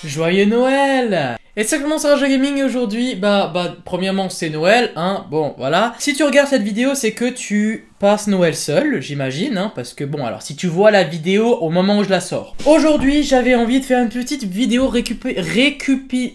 Joyeux Noël! Et c'est comment ça, Rage Gaming, et aujourd'hui, premièrement, c'est Noël, hein, bon, voilà. Si tu regardes cette vidéo, c'est que tu passes Noël seul, j'imagine, hein, parce que bon, alors, si tu vois la vidéo au moment où je la sors. Aujourd'hui, j'avais envie de faire une petite vidéo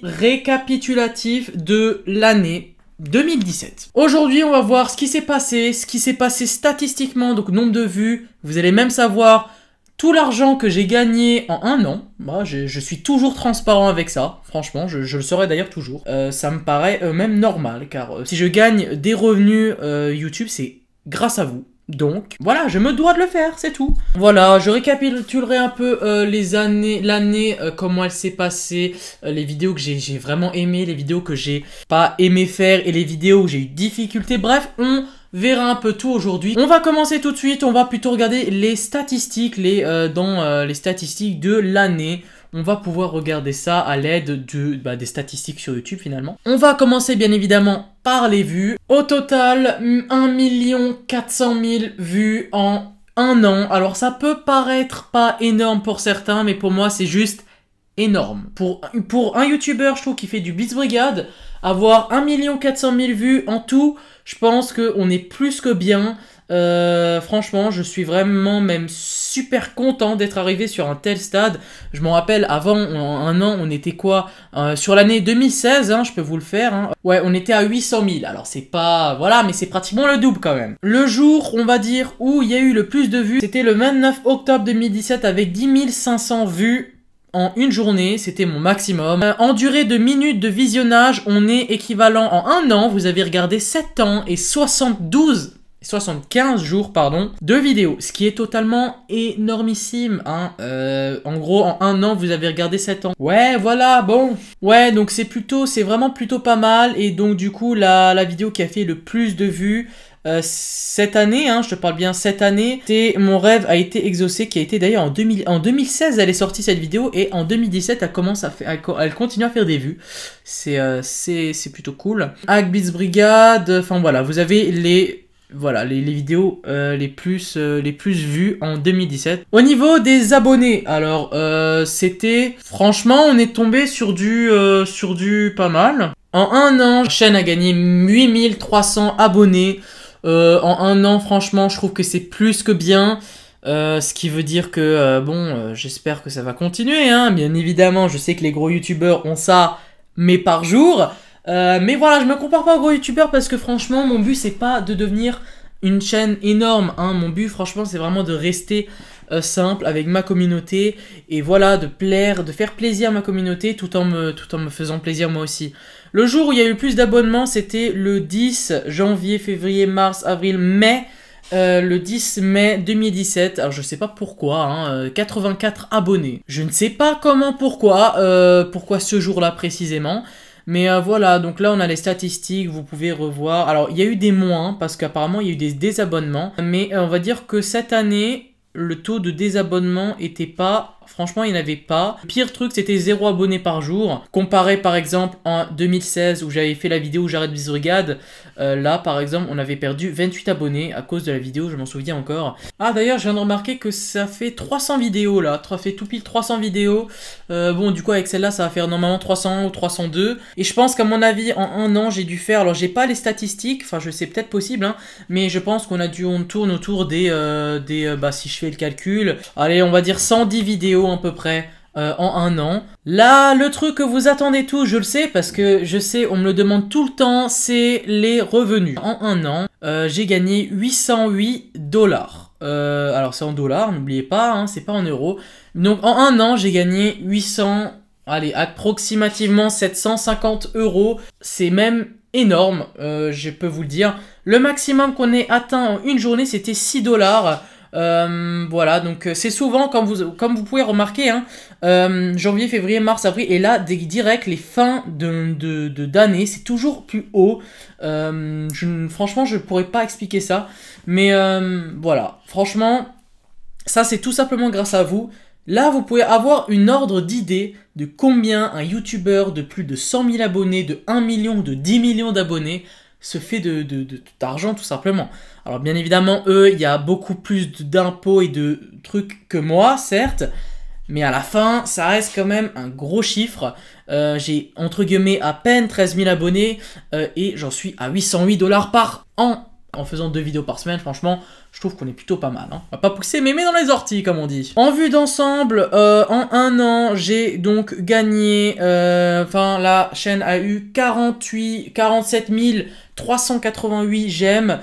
récapitulative de l'année 2017. Aujourd'hui, on va voir ce qui s'est passé statistiquement, donc nombre de vues, vous allez même savoir tout l'argent que j'ai gagné en un an. Bah, je suis toujours transparent avec ça, franchement, je le serai d'ailleurs toujours. Ça me paraît même normal, car si je gagne des revenus YouTube, c'est grâce à vous. Donc, voilà, je me dois de le faire, c'est tout. Voilà, je récapitulerai un peu l'année, comment elle s'est passée, les vidéos que j'ai vraiment aimé, les vidéos que j'ai pas aimé faire et les vidéos où j'ai eu difficulté. Bref, on verra un peu tout aujourd'hui. On va commencer tout de suite, on va plutôt regarder les statistiques, les statistiques de l'année. On va pouvoir regarder ça à l'aide des statistiques sur YouTube finalement. On va commencer bien évidemment par les vues. Au total, 1 400 000 vues en un an. Alors ça peut paraître pas énorme pour certains, mais pour moi c'est juste énorme. Pour un YouTuber, je trouve, qui fait du Blitzbrigade, avoir 1 400 000 vues en tout, je pense qu'on est plus que bien. Franchement, je suis vraiment même super content d'être arrivé sur un tel stade. Je m'en rappelle, avant, un an, on était quoi sur l'année 2016, hein, je peux vous le faire. Hein. Ouais, on était à 800 000. Alors, c'est pas... Voilà, mais c'est pratiquement le double quand même. Le jour, on va dire, où il y a eu le plus de vues, c'était le 29 octobre 2017 avec 10 500 vues. En une journée, c'était mon maximum. En durée de minutes de visionnage, on est équivalent en un an. Vous avez regardé 7 ans et 75 jours, pardon, de vidéos. Ce qui est totalement énormissime, hein. En gros, en un an, vous avez regardé 7 ans. Ouais, voilà, bon. Ouais, donc c'est vraiment plutôt pas mal. Et donc, du coup, la vidéo qui a fait le plus de vues, cette année, hein, je te parle bien cette année, mon rêve a été exaucé, qui a été d'ailleurs en 2016, elle est sortie cette vidéo, et en 2017, elle continue à faire des vues. C'est plutôt cool. Hack Blitz Brigade, enfin voilà, vous avez les vidéos les plus vues en 2017. Au niveau des abonnés, alors franchement, on est tombé sur du pas mal. En un an, la chaîne a gagné 8300 abonnés. En un an, franchement, je trouve que c'est plus que bien. Ce qui veut dire que, j'espère que ça va continuer, hein. Bien évidemment, je sais que les gros youtubeurs ont ça, mais par jour. Mais voilà, je me compare pas aux gros youtubeurs parce que franchement, mon but, c'est pas de devenir une chaîne énorme, hein. Mon but, franchement, c'est vraiment de rester simple avec ma communauté. Et voilà, de faire plaisir à ma communauté tout en me faisant plaisir moi aussi. Le jour où il y a eu le plus d'abonnements, c'était le 10 janvier, février, mars, avril, mai. Le 10 mai 2017. Alors je sais pas pourquoi, hein, 84 abonnés. Je ne sais pas pourquoi ce jour-là précisément. Mais voilà, donc là on a les statistiques, vous pouvez revoir. Alors il y a eu des moins, parce qu'apparemment il y a eu des désabonnements. Mais on va dire que cette année, le taux de désabonnement était pas... Franchement, il n'y en avait pas. Le pire truc, c'était 0 abonnés par jour. Comparé par exemple en 2016 où j'avais fait la vidéo où j'arrête Blitz Brigade. Là, par exemple, on avait perdu 28 abonnés à cause de la vidéo, je m'en souviens encore. Ah, d'ailleurs, je viens de remarquer que ça fait 300 vidéos là. Ça fait tout pile 300 vidéos. Bon, du coup, avec celle-là, ça va faire normalement 300 ou 302. Et je pense qu'à mon avis, en un an, j'ai dû faire... Alors, j'ai pas les statistiques. Enfin, je sais, peut-être possible, hein. Mais je pense on tourne autour des si je fais le calcul, allez, on va dire 110 vidéos à peu près en un an. Là, le truc que vous attendez tous, je le sais, parce que je sais, on me le demande tout le temps, c'est les revenus. En un an, j'ai gagné 808 dollars. Alors, c'est en dollars, n'oubliez pas, hein, c'est pas en euros. Donc, en un an, j'ai gagné 800... Allez, approximativement 750 euros. C'est même énorme, je peux vous le dire. Le maximum qu'on ait atteint en une journée, c'était 6 dollars. Voilà, donc c'est souvent, comme vous pouvez remarquer, hein, janvier, février, mars, avril, et là, direct, les fins d'année, c'est toujours plus haut. Franchement, je pourrais pas expliquer ça. Mais voilà, franchement, ça c'est tout simplement grâce à vous. Là, vous pouvez avoir une ordre d'idée de combien un YouTuber de plus de 100 000 abonnés, de 1 million, de 10 millions d'abonnés se fait d'argent tout simplement. Alors bien évidemment, eux, il y a beaucoup plus d'impôts et de trucs que moi, certes, Mais à la fin, ça reste quand même un gros chiffre. J'ai entre guillemets à peine 13 000 abonnés et j'en suis à 808 $ par an en faisant 2 vidéos par semaine. Franchement, je trouve qu'on est plutôt pas mal. Hein. On va pas pousser mémé dans les orties, comme on dit. En vue d'ensemble, en un an, j'ai donc gagné... Enfin, la chaîne a eu 47 388 j'aime.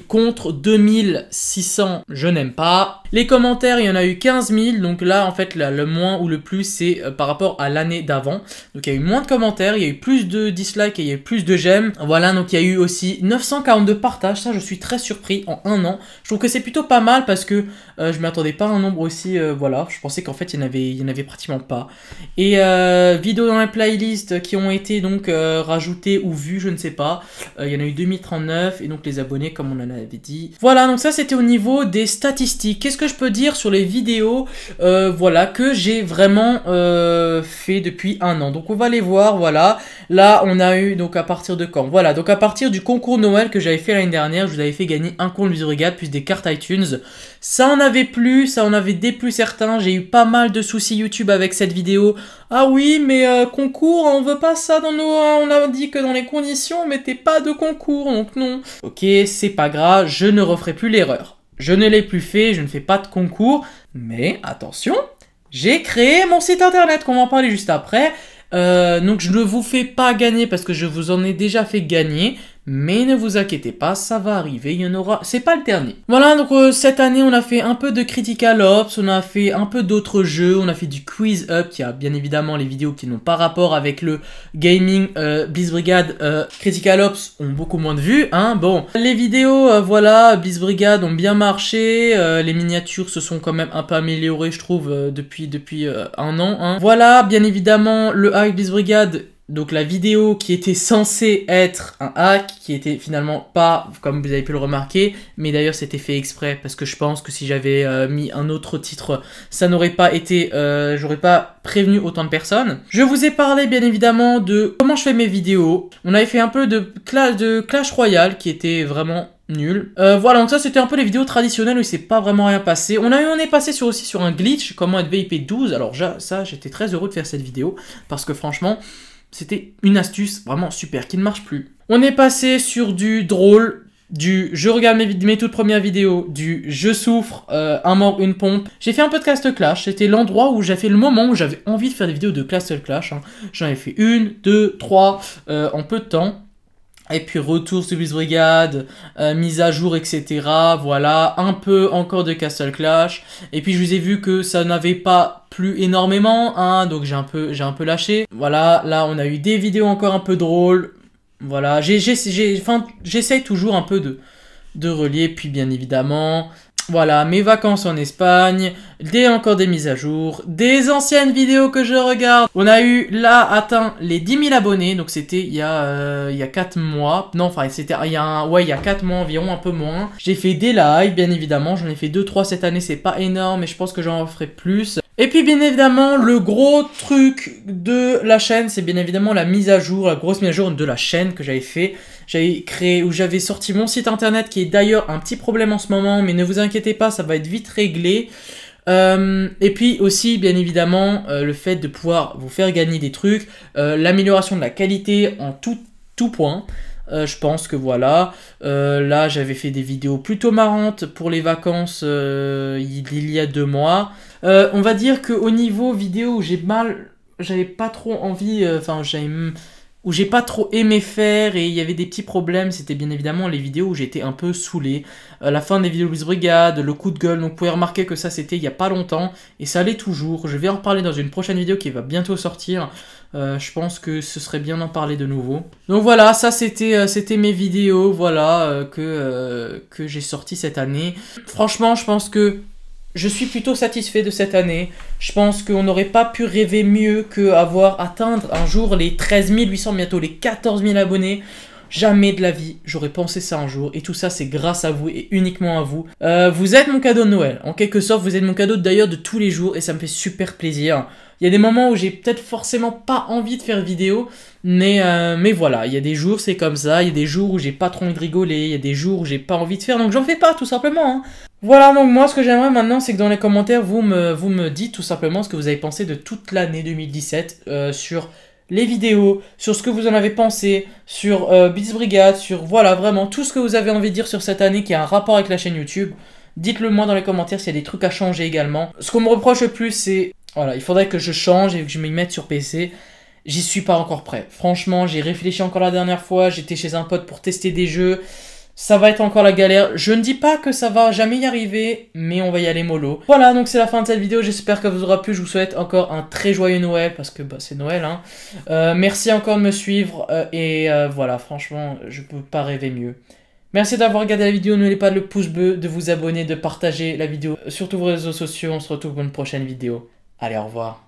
Contre 2600 je n'aime pas. Les commentaires, il y en a eu 15 000, donc là en fait le moins ou le plus c'est par rapport à l'année d'avant. Donc il y a eu moins de commentaires, il y a eu plus de dislikes et il y a eu plus de j'aime. Voilà, donc il y a eu aussi 942 partages, ça je suis très surpris en un an. Je trouve que c'est plutôt pas mal parce que je m'attendais pas à un nombre aussi, voilà, je pensais qu'en fait il y en avait pratiquement pas. Et vidéos dans la playlist qui ont été donc rajoutées ou vues, je ne sais pas. Il y en a eu 2039 et donc les abonnés comme on en avait dit. Voilà, donc ça c'était au niveau des statistiques. Qu'est-ce que je peux dire sur les vidéos voilà, que j'ai vraiment fait depuis un an. Donc on va les voir, voilà. Là on a eu, donc à partir de quand? Voilà, donc à partir du concours Noël que j'avais fait l'année dernière, je vous avais fait gagner un compte Visbrigade plus des cartes iTunes. Ça en avait plus, ça en avait déplu certains. J'ai eu pas mal de soucis YouTube avec cette vidéo. Ah oui, mais concours, on veut pas ça dans nos... on a dit que dans les conditions, on mettait pas de concours, donc non. Ok, c'est pas grave, je ne referai plus l'erreur. Je ne l'ai plus fait, je ne fais pas de concours. Mais attention, j'ai créé mon site internet, qu'on va en parler juste après. Donc je ne vous fais pas gagner parce que je vous en ai déjà fait gagner. Mais ne vous inquiétez pas, ça va arriver, il y en aura, c'est pas le dernier. Voilà, donc cette année on a fait un peu de Critical Ops, on a fait un peu d'autres jeux, on a fait du Quiz Up, qui a bien évidemment les vidéos qui n'ont pas rapport avec le gaming. Blitzbrigade, Critical Ops ont beaucoup moins de vues, hein, bon. Les vidéos, voilà, Blitzbrigade ont bien marché, les miniatures se sont quand même un peu améliorées, je trouve, depuis un an, hein. Voilà, bien évidemment, le hack Blitzbrigade. Donc la vidéo qui était censée être un hack, qui était finalement pas, comme vous avez pu le remarquer, mais d'ailleurs c'était fait exprès, parce que je pense que si j'avais mis un autre titre, ça n'aurait pas été, j'aurais pas prévenu autant de personnes. Je vous ai parlé bien évidemment de comment je fais mes vidéos. On avait fait un peu de Clash Royale, qui était vraiment nul. Voilà, donc ça c'était un peu les vidéos traditionnelles où il s'est pas vraiment rien passé. On est passé aussi sur un glitch, comment être VIP 12, alors ça j'étais très heureux de faire cette vidéo, parce que franchement... C'était une astuce vraiment super qui ne marche plus. On est passé sur du drôle, du je regarde mes toutes premières vidéos, du je souffre, un mort, une pompe. J'ai fait un peu de Castle Clash, c'était l'endroit où j'ai fait le moment où j'avais envie de faire des vidéos de Castle Clash. Hein. J'en ai fait 1, 2, 3 en peu de temps. Et puis retour sur Blitzbrigade, mise à jour, etc. Voilà, un peu encore de Castle Clash. Et puis je vous ai vu que ça n'avait pas plu énormément, hein, donc j'ai un peu lâché. Voilà, là on a eu des vidéos encore un peu drôles. Voilà, j'essaye toujours un peu de relier. Puis bien évidemment... Voilà, mes vacances en Espagne, encore des mises à jour, des anciennes vidéos que je regarde. On a eu là atteint les 10 000 abonnés, donc c'était il y a 4 mois. Non, enfin c'était il y a 4 mois environ, un peu moins. J'ai fait des lives, bien évidemment, j'en ai fait 2-3 cette année, c'est pas énorme, mais je pense que j'en ferai plus. Et puis bien évidemment, le gros truc de la chaîne, c'est bien évidemment la mise à jour, la grosse mise à jour de la chaîne que j'avais fait. J'avais créé, où j'avais sorti mon site internet qui est d'ailleurs un petit problème en ce moment, mais ne vous inquiétez pas, ça va être vite réglé. Et puis aussi, bien évidemment, le fait de pouvoir vous faire gagner des trucs, l'amélioration de la qualité en tout point. Je pense que voilà, là j'avais fait des vidéos plutôt marrantes pour les vacances il y a 2 mois. On va dire qu'au niveau vidéo où j'avais pas trop envie, où j'ai pas trop aimé faire et il y avait des petits problèmes, c'était bien évidemment les vidéos où j'étais un peu saoulé. La fin des vidéos Blitzbrigade, le coup de gueule, donc vous pouvez remarquer que ça c'était il y a pas longtemps et ça l'est toujours. Je vais en reparler dans une prochaine vidéo qui va bientôt sortir. Je pense que ce serait bien d'en parler de nouveau. Donc voilà, ça c'était mes vidéos, voilà, que j'ai sorties cette année. Franchement, je pense que je suis plutôt satisfait de cette année. Je pense qu'on n'aurait pas pu rêver mieux qu'avoir atteindre un jour les 13 800, bientôt les 14 000 abonnés. Jamais de la vie, j'aurais pensé ça un jour. Et tout ça, c'est grâce à vous et uniquement à vous. Vous êtes mon cadeau de Noël. En quelque sorte, vous êtes mon cadeau d'ailleurs de tous les jours. Et ça me fait super plaisir. Il y a des moments où j'ai peut-être forcément pas envie de faire de vidéo. Mais voilà, il y a des jours, c'est comme ça. Il y a des jours où j'ai pas trop envie de rigoler. Il y a des jours où j'ai pas envie de faire. Donc j'en fais pas, tout simplement. Hein. Voilà, donc moi ce que j'aimerais maintenant c'est que dans les commentaires vous me dites tout simplement ce que vous avez pensé de toute l'année 2017 sur les vidéos, sur ce que vous en avez pensé, sur Blitz Brigade, sur voilà vraiment tout ce que vous avez envie de dire sur cette année qui a un rapport avec la chaîne YouTube. Dites-le moi dans les commentaires s'il y a des trucs à changer également. Ce qu'on me reproche le plus c'est, voilà, il faudrait que je change et que je m'y mette sur PC. J'y suis pas encore prêt. Franchement, j'ai réfléchi encore la dernière fois, j'étais chez un pote pour tester des jeux. Ça va être encore la galère. Je ne dis pas que ça va jamais y arriver, mais on va y aller mollo. Voilà, donc c'est la fin de cette vidéo. J'espère qu'elle vous aura plu. Je vous souhaite encore un très joyeux Noël, parce que bah, c'est Noël. Hein. Merci encore de me suivre. Voilà, franchement, je peux pas rêver mieux. Merci d'avoir regardé la vidéo. N'oubliez pas de le pouce bleu, de vous abonner, de partager la vidéo sur tous vos réseaux sociaux. On se retrouve pour une prochaine vidéo. Allez, au revoir.